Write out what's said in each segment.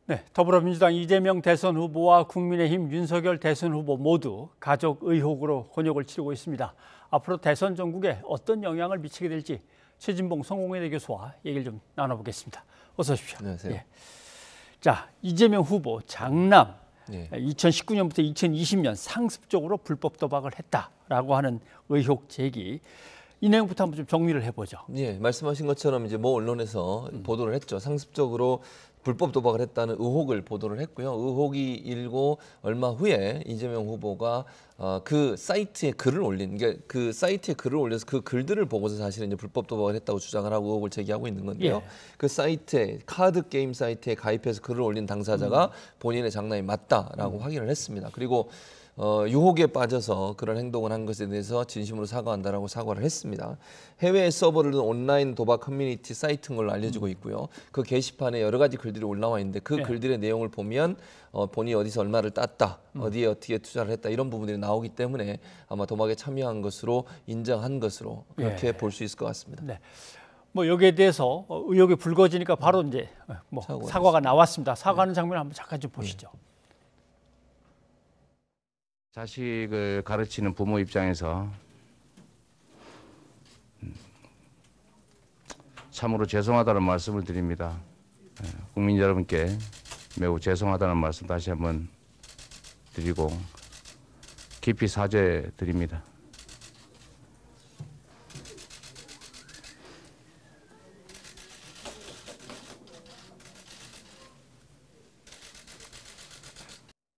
네, 더불어민주당 이재명 대선 후보와 국민의힘 윤석열 대선 후보 모두 가족 의혹으로 곤욕을 치르고 있습니다. 앞으로 대선 전국에 어떤 영향을 미치게 될지 최진봉 성공회대 교수와 얘기를 좀 나눠보겠습니다. 어서 오십시오. 안녕하세요. 예. 자, 이재명 후보 장남 2019년부터 2020년 상습적으로 불법 도박을 했다라고 하는 의혹 제기. 이 내용부터 한번 좀 정리를 해보죠. 예, 말씀하신 것처럼 이제 모 언론에서 보도를 했죠. 상습적으로 불법 도박을 했다는 의혹을 보도를 했고요. 의혹이 일고 얼마 후에 이재명 후보가 그 사이트에 글을 올린, 그러니까 그 사이트에 글을 올려서 그 글들을 보고서 사실은 이제 불법 도박을 했다고 주장을 하고 의혹을 제기하고 있는 건데요. 예. 그 사이트에 카드 게임 사이트에 가입해서 글을 올린 당사자가 본인의 장남이 맞다라고 확인을 했습니다. 그리고 유혹에 빠져서 그런 행동을 한 것에 대해서 진심으로 사과한다라고 사과를 했습니다. 해외에 서버를 둔 온라인 도박 커뮤니티 사이트인 걸로 알려지고 있고요. 그 게시판에 여러 가지 글들이 올라와 있는데 그 글들의 내용을 보면 본인이 어디서 얼마를 땄다, 어디에 어떻게 투자를 했다 이런 부분들이 나오기 때문에 아마 도박에 참여한 것으로 인정한 것으로 그렇게 볼 수 있을 것 같습니다. 네. 뭐 여기에 대해서 의혹이 불거지니까 바로 이제 뭐 사과가 나왔습니다. 사과하는 장면 한번 잠깐 좀 보시죠. 자식을 가르치는 부모 입장에서 참으로 죄송하다는 말씀을 드립니다. 국민 여러분께 매우 죄송하다는 말씀 다시 한번 드리고 깊이 사죄드립니다.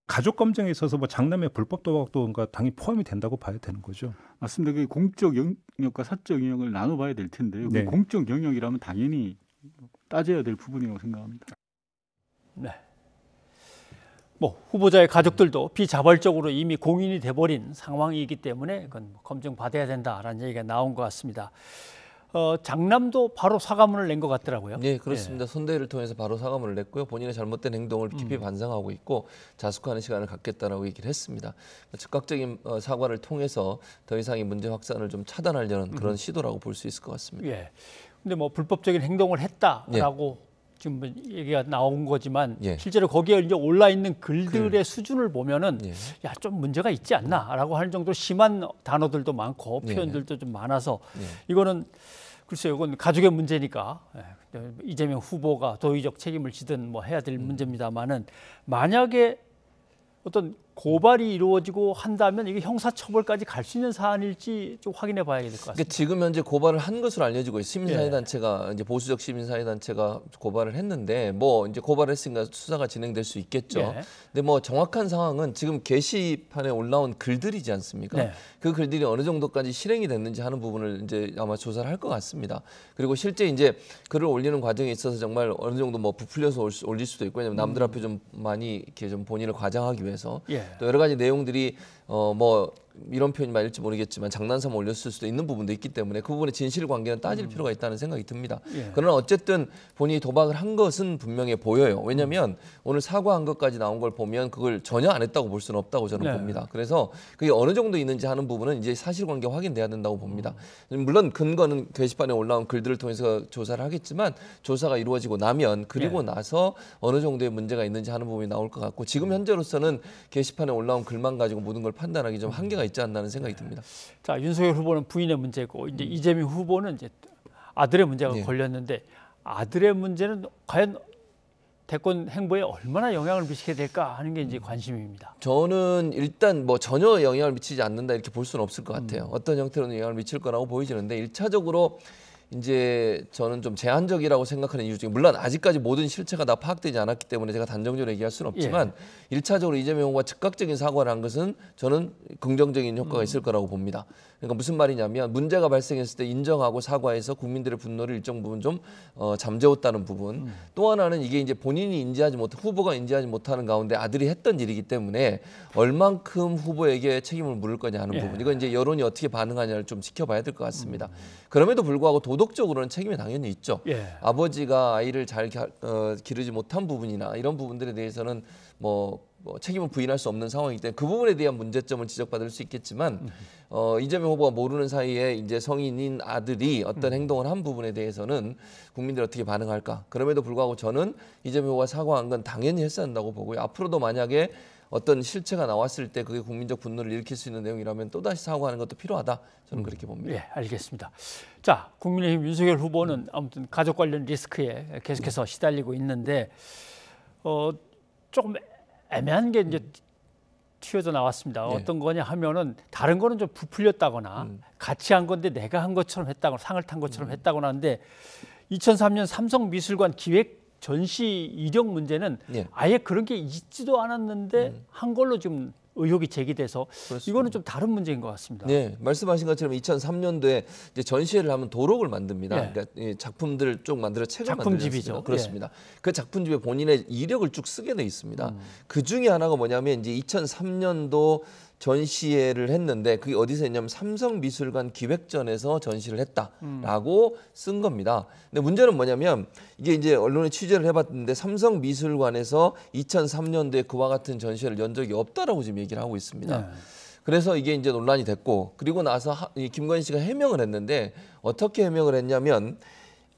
가족 검증에 있어서 뭐 장남의 불법 도박도 당연히 포함이 된다고 봐야 되는 거죠. 맞습니다. 그 공적 영역과 사적 영역을 나눠봐야 될 텐데요. 네. 공적 영역이라면 당연히 따져야 될 부분이라고 생각합니다. 네. 뭐 후보자의 가족들도 비자발적으로 이미 공인이 돼버린 상황이기 때문에 그건 검증 받아야 된다라는 얘기가 나온 것 같습니다. 장남도 바로 사과문을 낸 것 같더라고요. 네, 그렇습니다. 선대위를 통해서 바로 사과문을 냈고요. 본인의 잘못된 행동을 깊이 반성하고 있고 자숙하는 시간을 갖겠다라고 얘기를 했습니다. 즉각적인 사과를 통해서 더 이상의 문제 확산을 좀 차단하려는 그런 시도라고 볼 수 있을 것 같습니다. 예. 근데 뭐 불법적인 행동을 했다라고 지금 얘기가 나온 거지만 실제로 거기에 이제 올라 있는 글들의 수준을 보면은 야, 좀 문제가 있지 않나라고 하는 정도로 심한 단어들도 많고 표현들도 좀 많아서 이거는 글쎄요, 이건 가족의 문제니까 이재명 후보가 도의적 책임을 지든 뭐 해야 될 문제입니다만은 만약에 어떤 고발이 이루어지고 한다면 이게 형사처벌까지 갈 수 있는 사안일지 좀 확인해 봐야 될 것 같습니다. 그러니까 지금 현재 고발을 한 것으로 알려지고 있어요. 시민사회단체가 이제 보수적 시민사회단체가 고발을 했는데 뭐 이제 고발했으니까 수사가 진행될 수 있겠죠. 근데 뭐 정확한 상황은 지금 게시판에 올라온 글들이지 않습니까? 그 글들이 어느 정도까지 실행이 됐는지 하는 부분을 이제 아마 조사를 할 것 같습니다. 그리고 실제 이제 글을 올리는 과정에 있어서 정말 어느 정도 뭐 부풀려서 올릴 수도 있고 왜냐면 남들 앞에 좀 많이 이렇게 좀 본인을 과장하기 위해서 또 여러 가지 내용들이 뭐 이런 표현이 맞을지 모르겠지만 장난삼아 올렸을 수도 있는 부분도 있기 때문에 그 부분의 진실관계는 따질 필요가 있다는 생각이 듭니다. 그러나 어쨌든 본인이 도박을 한 것은 분명해 보여요. 왜냐하면 오늘 사과한 것까지 나온 걸 보면 그걸 전혀 안 했다고 볼 수는 없다고 저는 봅니다. 그래서 그게 어느 정도 있는지 하는 부분은 이제 사실관계 확인돼야 된다고 봅니다. 물론 근거는 게시판에 올라온 글들을 통해서 조사를 하겠지만 조사가 이루어지고 나면 그리고 나서 어느 정도의 문제가 있는지 하는 부분이 나올 것 같고 지금 현재로서는 게시판에 올라온 글만 가지고 모든 걸 판단하기 좀 한계가 있지 않나는 생각이 듭니다. 자, 윤석열 후보는 부인의 문제고 이제 이재명 후보는 이제 아들의 문제가 걸렸는데 아들의 문제는 과연 대권 행보에 얼마나 영향을 미치게 될까 하는 게 이제 관심입니다. 저는 일단 뭐 전혀 영향을 미치지 않는다 이렇게 볼 수는 없을 것 같아요. 어떤 형태로는 영향을 미칠 거라고 보이지는데 1차적으로 이제 저는 좀 제한적이라고 생각하는 이유 중에 물론 아직까지 모든 실체가 다 파악되지 않았기 때문에 제가 단정적으로 얘기할 수는 없지만 1차적으로 이재명 후보가 즉각적인 사과를 한 것은 저는 긍정적인 효과가 있을 거라고 봅니다. 그러니까 무슨 말이냐면 문제가 발생했을 때 인정하고 사과해서 국민들의 분노를 일정 부분 좀 잠재웠다는 부분. 또 하나는 이게 이제 본인이 인지하지 못, 후보가 인지하지 못하는 가운데 아들이 했던 일이기 때문에 얼만큼 후보에게 책임을 물을 거냐 하는 부분. 이건 이제 여론이 어떻게 반응하냐를 좀 지켜봐야 될 것 같습니다. 그럼에도 불구하고 도덕적으로는 책임이 당연히 있죠. 아버지가 아이를 잘 기르지 못한 부분이나 이런 부분들에 대해서는 뭐 뭐 책임을 부인할 수 없는 상황이기 때문에 그 부분에 대한 문제점을 지적받을 수 있겠지만 이재명 후보가 모르는 사이에 이제 성인인 아들이 어떤 행동을 한 부분에 대해서는 국민들이 어떻게 반응할까? 그럼에도 불구하고 저는 이재명 후보가 사과한 건 당연히 했어야 한다고 보고요. 앞으로도 만약에 어떤 실체가 나왔을 때 그게 국민적 분노를 일으킬 수 있는 내용이라면 또다시 사과하는 것도 필요하다. 저는 그렇게 봅니다. 예, 알겠습니다. 자, 국민의힘 윤석열 후보는 아무튼 가족 관련 리스크에 계속해서 시달리고 있는데 조금 애매한 게 이제 튀어져 나왔습니다. 예. 어떤 거냐 하면은 다른 거는 좀 부풀렸다거나 같이 한 건데 내가 한 것처럼 했다거나 상을 탄 것처럼 했다거나 하는데 2003년 삼성미술관 기획 전시 이력 문제는 예. 아예 그런 게 있지도 않았는데 한 걸로 좀 의혹이 제기돼서 그렇습니다. 이거는 좀 다른 문제인 것 같습니다. 네, 말씀하신 것처럼 2003년도에 이제 전시회를 하면 도록을 만듭니다. 예. 그러니까 이 작품들을 쭉 만들어 책을 작품집이죠. 만들었습니다. 그렇습니다. 그 작품집에 본인의 이력을 쭉 쓰게 돼 있습니다. 그 중에 하나가 뭐냐면 이제 2003년도 전시회를 했는데 그게 어디서 했냐면 삼성미술관 기획전에서 전시를 했다라고 쓴 겁니다. 근데 문제는 뭐냐면 이게 이제 언론에 취재를 해봤는데 삼성미술관에서 2003년도에 그와 같은 전시회를 연 적이 없다라고 지금 얘기를 하고 있습니다. 네. 그래서 이게 이제 논란이 됐고 그리고 나서 김건희 씨가 해명을 했는데 어떻게 해명을 했냐면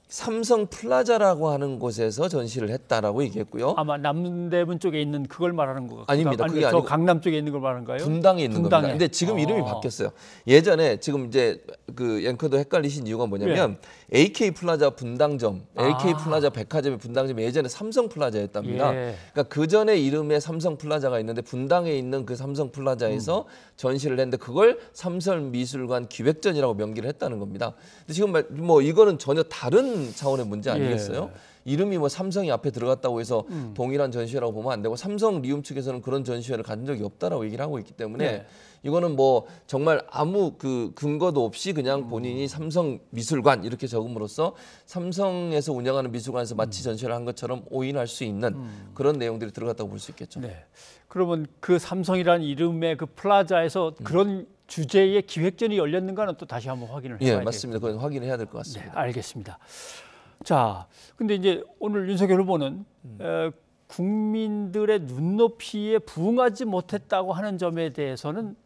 삼성 플라자라고 하는 곳에서 전시를 했다라고 얘기했고요. 아마 남대문 쪽에 있는 그걸 말하는 거 같아요. 아닙니다. 그게 저 아니고 강남 쪽에 있는 걸 말하는가요? 분당에 있는 겁니다. 근데 지금 이름이 바뀌었어요. 예전에 지금 이제 그 앵커도 헷갈리신 이유가 뭐냐면 AK 플라자 분당점, AK 플라자 백화점의 분당점이 예전에 삼성 플라자였답니다. 예. 그러니까 그 전에 이름에 삼성 플라자가 있는데 분당에 있는 그 삼성 플라자에서 전시를 했는데 그걸 삼성미술관 기획전이라고 명기를 했다는 겁니다. 근데 지금 뭐 이거는 전혀 다른 차원의 문제 아니겠어요? 이름이 뭐 삼성이 앞에 들어갔다고 해서 동일한 전시회라고 보면 안 되고 삼성 리움 측에서는 그런 전시회를 가진 적이 없다라고 얘기를 하고 있기 때문에 네. 이거는 뭐 정말 아무 그 근거도 없이 그냥 본인이 삼성 미술관 이렇게 적음으로써 삼성에서 운영하는 미술관에서 마치 전시를 한 것처럼 오인할 수 있는 그런 내용들이 들어갔다고 볼 수 있겠죠. 네. 그러면 그 삼성이라는 이름의 그 플라자에서 그런 주제의 기획전이 열렸는가는 또 다시 한번 확인을 해봐야 예, 맞습니다. 그건 확인해야 될 것 네, 같습니다. 알겠습니다. 자, 근데 이제 오늘 윤석열 후보는 국민들의 눈높이에 부응하지 못했다고 하는 점에 대해서는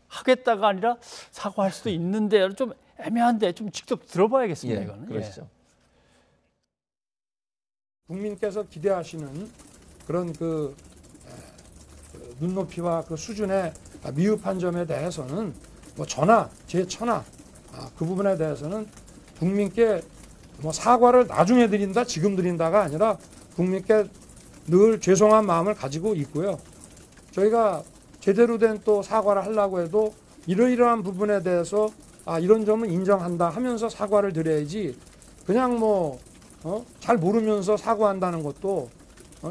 하겠다가 아니라 사과할 수도 있는데 좀 애매한데 좀 직접 들어봐야겠습니다. 예, 이거는. 그러시죠. 국민께서 기대하시는 그런 그 눈높이와 그 수준의 미흡한 점에 대해서는 뭐 저나 제 처나 그 부분에 대해서는 국민께 뭐 사과를 나중에 드린다, 지금 드린다가 아니라 국민께 늘 죄송한 마음을 가지고 있고요. 저희가 제대로 된 또 사과를 하려고 해도 이러이러한 부분에 대해서 이런 점은 인정한다 하면서 사과를 드려야지 그냥 뭐 잘 모르면서 사과한다는 것도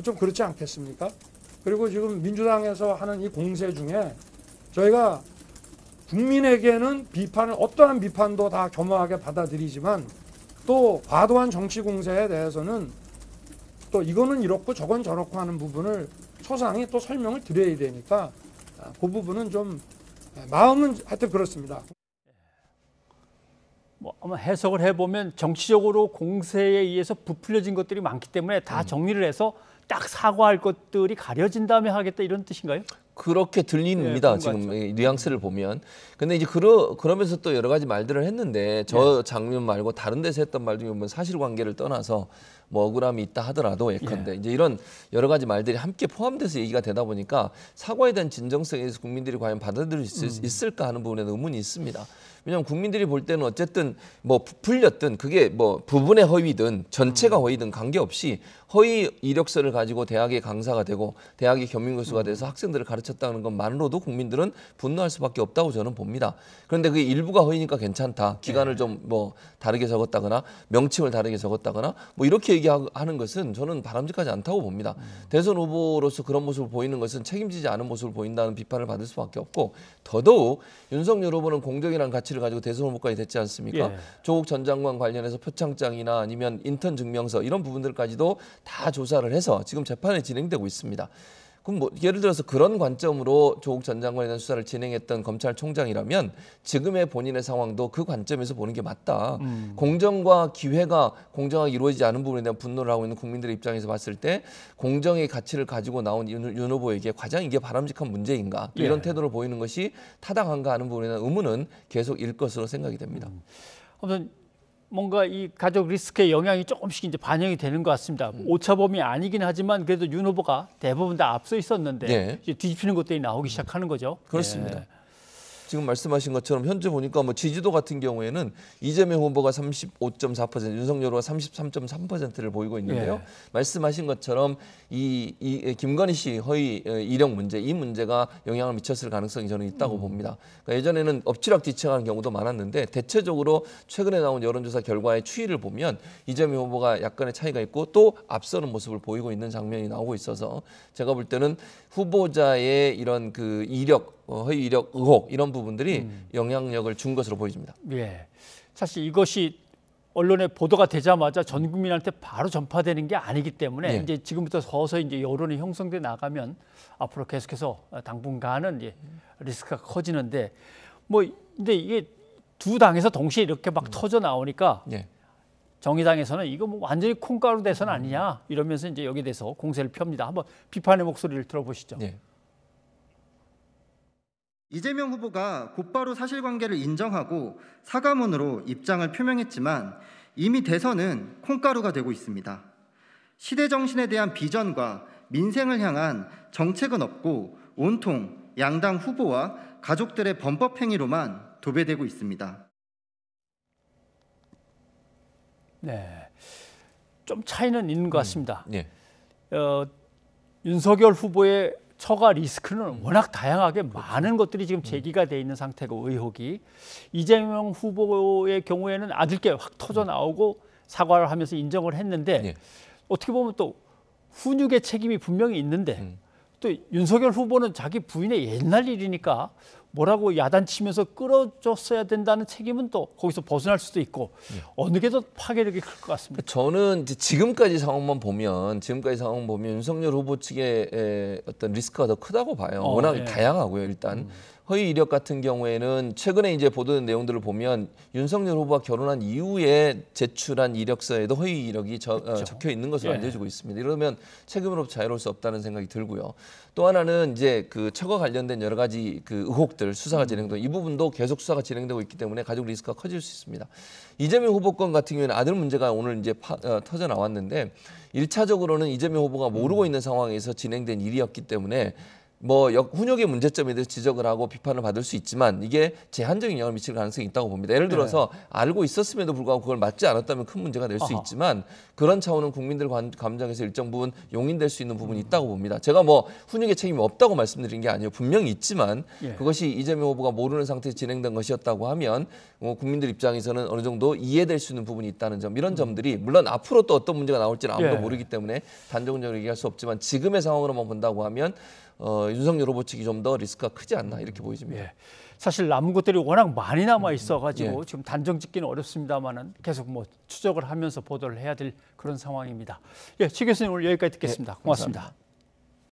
좀 그렇지 않겠습니까? 그리고 지금 민주당에서 하는 이 공세 중에 저희가 국민에게는 비판을 어떠한 비판도 다 겸허하게 받아들이지만 또 과도한 정치 공세에 대해서는 또 이거는 이렇고 저건 저렇고 하는 부분을 소상히 또 설명을 드려야 되니까 그 부분은 좀 마음은 하여튼 그렇습니다. 뭐 아마 해석을 해보면 정치적으로 공세에 의해서 부풀려진 것들이 많기 때문에 다 정리를 해서 딱 사과할 것들이 가려진 다음에 하겠다 이런 뜻인가요? 그렇게 들립니다. 지금 뉘앙스를 보면. 근데 이제 그러면서 또 여러 가지 말들을 했는데 저 장면 말고 다른 데서 했던 말 중에 보면 사실관계를 떠나서 뭐 억울함이 있다 하더라도 예컨대 이제 이런 여러 가지 말들이 함께 포함돼서 얘기가 되다 보니까 사과에 대한 진정성에 대해서 국민들이 과연 받아들일 수 있을까 하는 부분에 의문이 있습니다. 왜냐하면 국민들이 볼 때는 어쨌든 뭐 부풀렸든 그게 뭐 부분의 허위든 전체가 허위든 관계없이 허위 이력서를 가지고 대학의 강사가 되고 대학의 겸임교수가 돼서 학생들을 가르쳤다는 것만으로도 국민들은 분노할 수밖에 없다고 저는 봅니다. 그런데 그게 일부가 허위니까 괜찮다. 기간을 좀 뭐 다르게 적었다거나 명칭을 다르게 적었다거나 뭐 이렇게 얘기하는 것은 저는 바람직하지 않다고 봅니다. 대선 후보로서 그런 모습을 보이는 것은 책임지지 않은 모습을 보인다는 비판을 받을 수밖에 없고 더더욱 윤석열 후보는 공정이라는 가치를 가지고 대선 후보까지 됐지 않습니까? 조국 전 장관 관련해서 표창장이나 아니면 인턴 증명서 이런 부분들까지도 다 조사를 해서 지금 재판이 진행되고 있습니다. 그럼 뭐 예를 들어서 그런 관점으로 조국 전 장관에 대한 수사를 진행했던 검찰총장이라면 지금의 본인의 상황도 그 관점에서 보는 게 맞다. 공정과 기회가 공정하게 이루어지지 않은 부분에 대한 분노를 하고 있는 국민들의 입장에서 봤을 때 공정의 가치를 가지고 나온 윤 후보에게 과연 이게 바람직한 문제인가 이런 태도를 보이는 것이 타당한가 하는 부분에 대한 의문은 계속 일 것으로 생각이 됩니다. 아무튼 뭔가 이 가족 리스크의 영향이 조금씩 이제 반영이 되는 것 같습니다. 오차범위 아니긴 하지만 그래도 윤 후보가 대부분 다 앞서 있었는데 예. 이제 뒤집히는 것들이 나오기 시작하는 거죠. 그렇습니다. 예. 지금 말씀하신 것처럼 현재 보니까 뭐 지지도 같은 경우에는 이재명 후보가 35.4%, 윤석열 후보가 33.3%를 보이고 있는데요. 예. 말씀하신 것처럼 이 김건희 씨 허위 이력 문제, 이 문제가 영향을 미쳤을 가능성이 저는 있다고 봅니다. 그러니까 예전에는 엎치락뒤치락하는 경우도 많았는데 대체적으로 최근에 나온 여론조사 결과의 추이를 보면 이재명 후보가 약간의 차이가 있고 또 앞서는 모습을 보이고 있는 장면이 나오고 있어서 제가 볼 때는 후보자의 이런 그 이력 허위 이력 의혹 이런 부분들이 영향력을 준 것으로 보여집니다. 예. 사실 이것이 언론에 보도가 되자마자 전 국민한테 바로 전파되는 게 아니기 때문에 예. 이제 지금부터 서서히 이제 여론이 형성돼 나가면 앞으로 계속해서 당분간은 이제 리스크가 커지는데 뭐 근데 이게 두 당에서 동시에 이렇게 막 터져 나오니까 예. 정의당에서는 이거 뭐 완전히 콩가루 대선 아니냐 이러면서 이제 여기에 대해서 공세를 펴니다. 한번 비판의 목소리를 들어보시죠. 예. 이재명 후보가 곧바로 사실관계를 인정하고 사과문으로 입장을 표명했지만 이미 대선은 콩가루가 되고 있습니다. 시대 정신에 대한 비전과 민생을 향한 정책은 없고 온통 양당 후보와 가족들의 범법 행위로만 도배되고 있습니다. 네, 좀 차이는 있는 것 같습니다. 예. 윤석열 후보의 처가 리스크는 워낙 다양하게 많은 것들이 지금 제기가 돼 있는 상태고 의혹이 이재명 후보의 경우에는 아들께 확 터져 나오고 사과를 하면서 인정을 했는데 예. 어떻게 보면 또 훈육의 책임이 분명히 있는데 또 윤석열 후보는 자기 부인의 옛날 일이니까 뭐라고 야단치면서 끌어줬어야 된다는 책임은 또 거기서 벗어날 수도 있고 어느 게 더 파괴력이 클 것 같습니다. 저는 이제 지금까지 상황만 보면 윤석열 후보 측의 어떤 리스크가 더 크다고 봐요. 워낙 예. 다양하고요. 일단 허위 이력 같은 경우에는 최근에 이제 보도된 내용들을 보면 윤석열 후보가 결혼한 이후에 제출한 이력서에도 허위 이력이 적혀 있는 것으로 예. 알려지고 있습니다. 이러면 책임으로부터 자유로울 수 없다는 생각이 들고요. 또 하나는 이제 그 처가 관련된 여러 가지 그 의혹들 수사가 진행되고 이 부분도 계속 수사가 진행되고 있기 때문에 가족 리스크가 커질 수 있습니다. 이재명 후보 건 같은 경우에는 아들 문제가 오늘 이제 터져 나왔는데 1차적으로는 이재명 후보가 모르고 있는 상황에서 진행된 일이었기 때문에 뭐 훈육의 문제점에 대해서 지적을 하고 비판을 받을 수 있지만 이게 제한적인 영향을 미칠 가능성이 있다고 봅니다. 예를 들어서 알고 있었음에도 불구하고 그걸 맞지 않았다면 큰 문제가 될 수 있지만 그런 차원은 국민들 감정에서 일정 부분 용인될 수 있는 부분이 있다고 봅니다. 제가 뭐 훈육의 책임이 없다고 말씀드린 게 아니에요. 분명히 있지만 그것이 이재명 후보가 모르는 상태에서 진행된 것이었다고 하면 국민들 입장에서는 어느 정도 이해될 수 있는 부분이 있다는 점 이런 점들이 물론 앞으로 또 어떤 문제가 나올지는 아무도 모르기 때문에 단정적으로 얘기할 수 없지만 지금의 상황으로만 본다고 하면 윤석열 후보 측이 좀 더 리스크가 크지 않나 이렇게 보여집니다. 예. 사실 남은 것들이 워낙 많이 남아 있어가지고 지금 단정 짓기는 어렵습니다만은 계속 뭐 추적을 하면서 보도를 해야 될 그런 상황입니다. 예, 최 교수님 오늘 여기까지 듣겠습니다. 고맙습니다. 감사합니다.